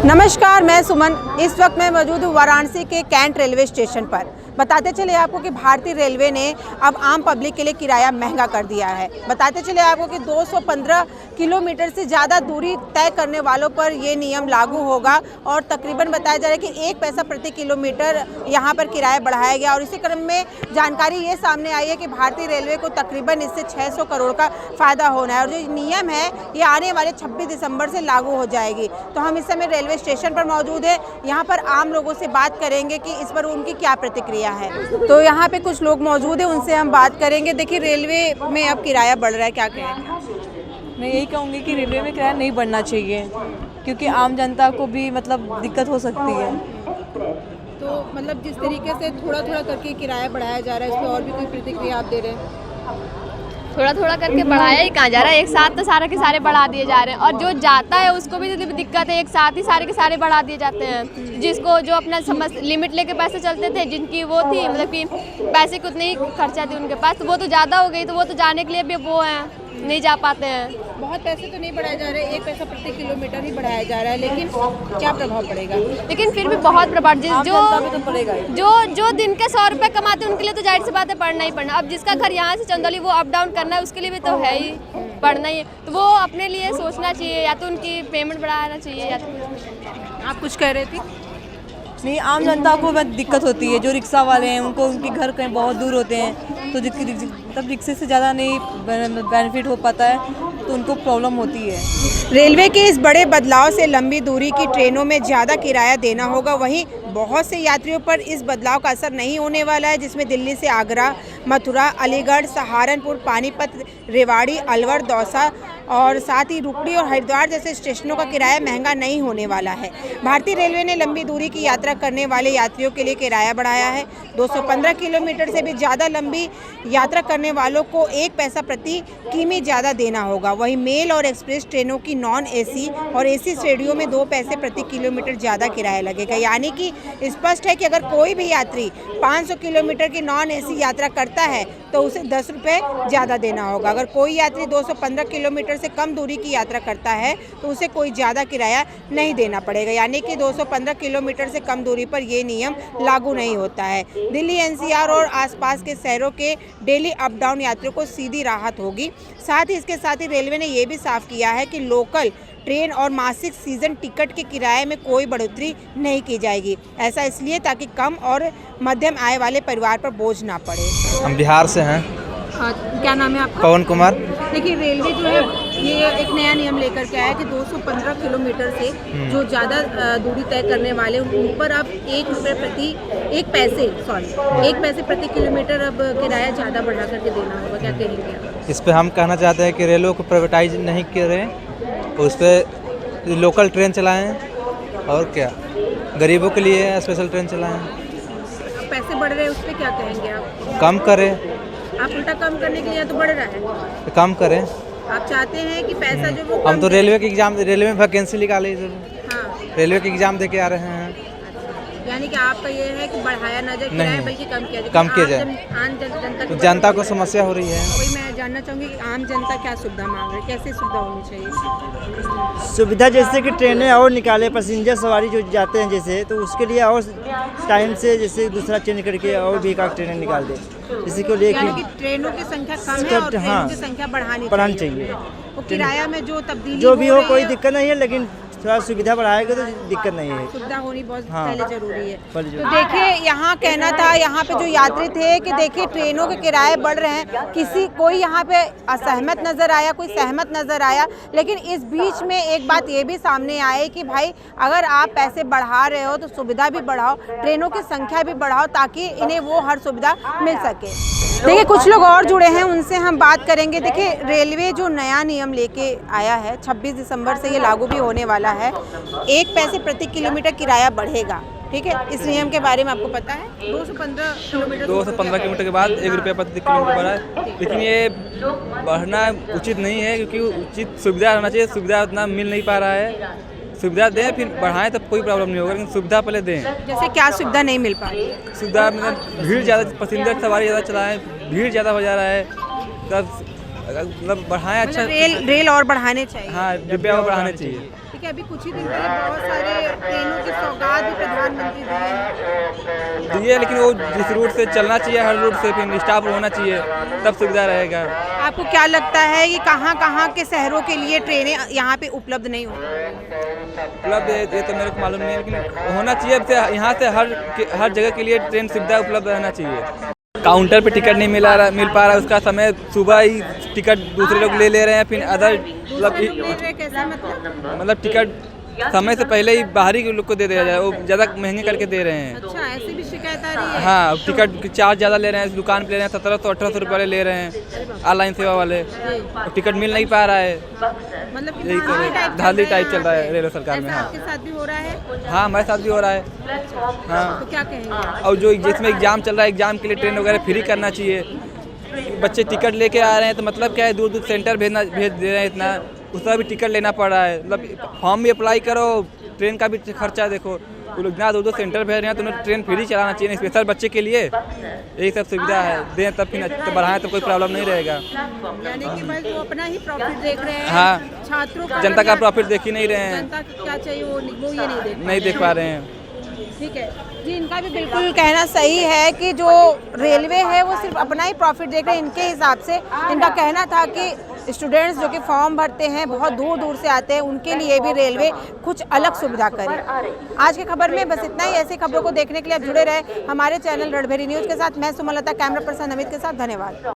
नमस्कार, मैं सुमन। इस वक्त मैं मौजूद हूँ वाराणसी के कैंट रेलवे स्टेशन पर। बताते चले आपको कि भारतीय रेलवे ने अब आम पब्लिक के लिए किराया महंगा कर दिया है। बताते चले आपको कि 215 किलोमीटर से ज़्यादा दूरी तय करने वालों पर ये नियम लागू होगा और तकरीबन बताया जा रहा है कि 1 पैसा प्रति किलोमीटर यहाँ पर किराया बढ़ाया गया। और इसी क्रम में जानकारी ये सामने आई है कि भारतीय रेलवे को तकरीबन इससे 600 करोड़ का फ़ायदा होना है और जो नियम है ये आने वाले 26 दिसंबर से लागू हो जाएगी। तो हम इस समय रेलवे स्टेशन पर मौजूद है, यहाँ पर आम लोगों से बात करेंगे कि इस पर उनकी क्या प्रतिक्रिया है। तो यहाँ पे कुछ लोग मौजूद हैं, उनसे हम बात करेंगे। देखिए, रेलवे में अब किराया बढ़ रहा है, क्या कहें? मैं यही कहूँगी कि रेलवे में किराया नहीं बढ़ना चाहिए, क्योंकि आम जनता को भी मतलब दिक्कत हो सकती है। तो मतलब जिस तरीके से थोड़ा थोड़ा करके किराया बढ़ाया जा रहा है, इस पर और भी कोई प्रतिक्रिया आप दे रहे हैं? थोड़ा थोड़ा करके बढ़ाया ही कहाँ जा रहा है, एक साथ तो सारे के सारे बढ़ा दिए जा रहे हैं। और जो जाता है उसको भी दिक्कत है, एक साथ ही सारे के सारे बढ़ा दिए जाते हैं। जिसको जो अपना लिमिट लेके पैसे चलते थे, जिनकी वो थी मतलब कि पैसे की उतनी ही खर्चा थी उनके पास, तो वो तो ज़्यादा हो गई, तो वो तो जाने के लिए भी वो हैं, नहीं जा पाते हैं। बहुत पैसे तो नहीं बढ़ाए जा रहे, 1 पैसा प्रति किलोमीटर ही बढ़ाया जा रहा है, लेकिन क्या प्रभाव पड़ेगा? लेकिन फिर भी बहुत प्रभाव, जो दिन के 100 रुपये कमाते हैं उनके लिए तो जाहिर सी बात है पढ़ना ही पड़ना। अब जिसका घर यहाँ से चंदौली वो अप डाउन करना है, उसके लिए भी तो है ही पढ़ना ही है। तो वो अपने लिए सोचना चाहिए, या तो उनकी पेमेंट बढ़ाना चाहिए या तो। आप कुछ कह रहे थे? नहीं, आम जनता को बहुत दिक्कत होती है। जो रिक्शा वाले हैं उनको उनके घर कहीं बहुत दूर होते हैं, तो तब रिक्शे से ज़्यादा नहीं बेनिफिट हो पाता है, तो उनको प्रॉब्लम होती है। रेलवे के इस बड़े बदलाव से लंबी दूरी की ट्रेनों में ज़्यादा किराया देना होगा। वहीं बहुत से यात्रियों पर इस बदलाव का असर नहीं होने वाला है, जिसमें दिल्ली से आगरा, मथुरा, अलीगढ़, सहारनपुर, पानीपत, रेवाड़ी, अलवर, दौसा और साथ ही रुकड़ी और हरिद्वार जैसे स्टेशनों का किराया महंगा नहीं होने वाला है। भारतीय रेलवे ने लंबी दूरी की यात्रा करने वाले यात्रियों के लिए किराया बढ़ाया है। 215 किलोमीटर से भी ज़्यादा लंबी यात्रा करने वालों को 1 पैसा प्रति किमी ज़्यादा देना होगा। वहीं मेल और एक्सप्रेस ट्रेनों की नॉन एसी और एसी श्रेणियों में 2 पैसे प्रति किलोमीटर ज़्यादा किराया लगेगा। यानी कि स्पष्ट है कि अगर कोई भी यात्री 500 किलोमीटर की नॉन एसी यात्रा करता है तो उसे 10 रुपये ज़्यादा देना होगा। अगर कोई यात्री 215 किलोमीटर से कम दूरी की यात्रा करता है तो उसे कोई ज़्यादा किराया नहीं देना पड़ेगा। यानी कि 215 किलोमीटर से कम दूरी पर ये नियम लागू नहीं होता है। दिल्ली, एनसीआर और आसपास के शहरों के डेली अप डाउन यात्रियों को सीधी राहत होगी। साथ ही इसके साथ ही रेलवे ने यह भी साफ किया है कि लोकल ट्रेन और मासिक सीजन टिकट के किराए में कोई बढ़ोतरी नहीं की जाएगी। ऐसा इसलिए ताकि कम और मध्यम आय वाले परिवार पर बोझ ना पड़े। हम बिहार से हैं। क्या नाम है आपका? पवन कुमार। देखिए, रेलवे जो है ये एक नया नियम लेकर के आया है कि 215 किलोमीटर से जो ज़्यादा दूरी तय करने वाले उन पर अब 1 पैसे प्रति किलोमीटर अब किराया ज़्यादा बढ़ा करके देना होगा। क्या कहेंगे आप इस पे? हम कहना चाहते हैं कि रेलवे को प्राइवेटाइज नहीं करें, उस पर लोकल ट्रेन चलाएं और क्या गरीबों के लिए स्पेशल ट्रेन चलाएं। पैसे बढ़ रहे हैं, उस पर क्या कहेंगे आप? कम करें। आप उल्टा कम करने के लिए तो बढ़ रहा है, तो कम करें। आप चाहते हैं कि पैसा जो वो हम तो रेलवे में वैकेंसी निकाले, हाँ, रेलवे के एग्ज़ाम दे के आ रहे हैं। यानी कि आपका ये है कि बढ़ाया ना जाए किराया, बल्कि कम किया जाए। कम किया जाए। आम जनता को समस्या हो रही है। वही मैं जानना चाहूँगी कि आम जनता क्या सुविधा मांग रही है, कैसे सुविधा होनी चाहिए? सुविधा जैसे कि ट्रेनें और निकाले, पैसेंजर सवारी जो जाते हैं जैसे, तो उसके लिए और टाइम से जैसे दूसरा ट्रेन करके और भी एक ट्रेनें निकाल दे, इसी को लिए कि ट्रेनों की संख्या कम है और ट्रेनों की संख्या बढ़ानी चाहिए। वो किराया में जो तब्दीली जो भी हो कोई दिक्कत नहीं है, लेकिन थोड़ा सुविधा बढ़ाएगा तो दिक्कत नहीं है। सुविधा होनी बहुत पहले जरूरी है। तो देखिए, यहाँ कहना था, यहाँ पे जो यात्री थे कि देखिए ट्रेनों के किराए बढ़ रहे हैं, कोई यहाँ पे असहमत नज़र आया, कोई सहमत नज़र आया। लेकिन इस बीच में एक बात ये भी सामने आई कि भाई अगर आप पैसे बढ़ा रहे हो तो सुविधा भी बढ़ाओ, ट्रेनों की संख्या भी बढ़ाओ, ताकि इन्हें वो हर सुविधा मिल सके। देखिए, कुछ लोग और जुड़े हैं, उनसे हम बात करेंगे। देखिए, रेलवे जो नया नियम लेके आया है, 26 दिसंबर से ये लागू भी होने वाला है। 1 पैसे प्रति किलोमीटर किराया बढ़ेगा, ठीक है? इस नियम के बारे में आपको पता है? 215 किलोमीटर के बाद 1 रुपया प्रति किलोमीटर बढ़ा है, लेकिन ये बढ़ना उचित नहीं है, क्योंकि उचित सुविधा रहना चाहिए। सुविधा उतना मिल नहीं पा रहा है। सुविधा दें फिर बढ़ाएं, तब कोई प्रॉब्लम नहीं होगा, लेकिन सुविधा पहले दें। जैसे क्या सुविधा नहीं मिल पा रही? सुविधा मतलब भीड़ ज़्यादा, पैसेंजर सवारी ज़्यादा चलाएं, भीड़ ज़्यादा हो जा रहा है, तब मतलब बढ़ाएं अच्छा। मतलब रेल और बढ़ाने चाहिए। हाँ, डिब्बे और बढ़ाने चाहिए। ठीक है, अभी कुछ ही दिन पहले बहुत सारे ट्रेनों की सौगात भी प्रधानमंत्री दिए, लेकिन वो जिस रूट से चलना चाहिए हर रूट से फिर स्टाफ होना चाहिए, तब सुविधा रहेगा। आपको क्या लगता है कि कहाँ के शहरों के लिए ट्रेनें यहाँ पे उपलब्ध नहीं हो? उपलब्ध ये तो मेरे को मालूम नहीं है, लेकिन होना चाहिए। अब से यहाँ से हर जगह के लिए ट्रेन सुविधा उपलब्ध रहना चाहिए। काउंटर पे टिकट नहीं मिल पा रहा है, उसका समय सुबह ही टिकट दूसरे लोग ले रहे हैं, फिर अदर मतलब टिकट समय से पहले ही बाहरी के लोग को दे दिया जाए, वो ज़्यादा महंगे करके दे रहे हैं। अच्छा, ऐसी भी शिकायत आ रही है? हाँ, टिकट चार्ज ज़्यादा ले रहे हैं, इस दुकान पे ले रहे हैं 1700-1800 रुपये ले रहे हैं ऑनलाइन सेवा वाले, टिकट मिल नहीं पा रहा है। मतलब यही तो धांधली टाइप चल रहा है रेलवे सरकार में। हाँ, आपके साथ भी हो रहा है? हाँ, हमारे साथ भी हो रहा है। हाँ, तो क्या कहेंगे? और जो जिसमें एग्ज़ाम चल रहा है, एग्ज़ाम के लिए ट्रेन वगैरह फ्री करना चाहिए। बच्चे टिकट लेके आ रहे हैं तो मतलब क्या है, दूर दूर सेंटर भेज दे रहे हैं, इतना उसका भी टिकट लेना पड़ रहा है। मतलब फॉर्म भी अप्लाई करो, ट्रेन का भी खर्चा देखो, वो लोग इतना दूर दूर सेंटर भेज रहे हैं तो उन्हें ट्रेन फ्री चलाना चाहिए स्पेशल बच्चे के लिए। यही सब सुविधा है, दें तब फिर तो बढ़ाएं तो कोई प्रॉब्लम नहीं रहेगा। यानी कि बस वो अपना ही प्रॉफिट देख रहे हैं। हाँ, छात्रों का जनता का प्रॉफिट देख ही नहीं रहे हैं, जनता को क्या चाहिए वो ये नहीं देख पा रहे हैं। ठीक है जी, इनका भी बिल्कुल कहना सही है कि जो रेलवे है वो सिर्फ अपना ही प्रॉफिट देख रहे हैं। इनके हिसाब से इनका कहना था कि स्टूडेंट्स जो कि फॉर्म भरते हैं बहुत दूर दूर से आते हैं, उनके लिए भी रेलवे कुछ अलग सुविधा करे। आज की खबर में बस इतना ही। ऐसी खबरों को देखने के लिए आप जुड़े रहे हमारे चैनल रणभेरी न्यूज़ के साथ। मैं सुमलता, कैमरा पर्सन अमित के साथ। धन्यवाद।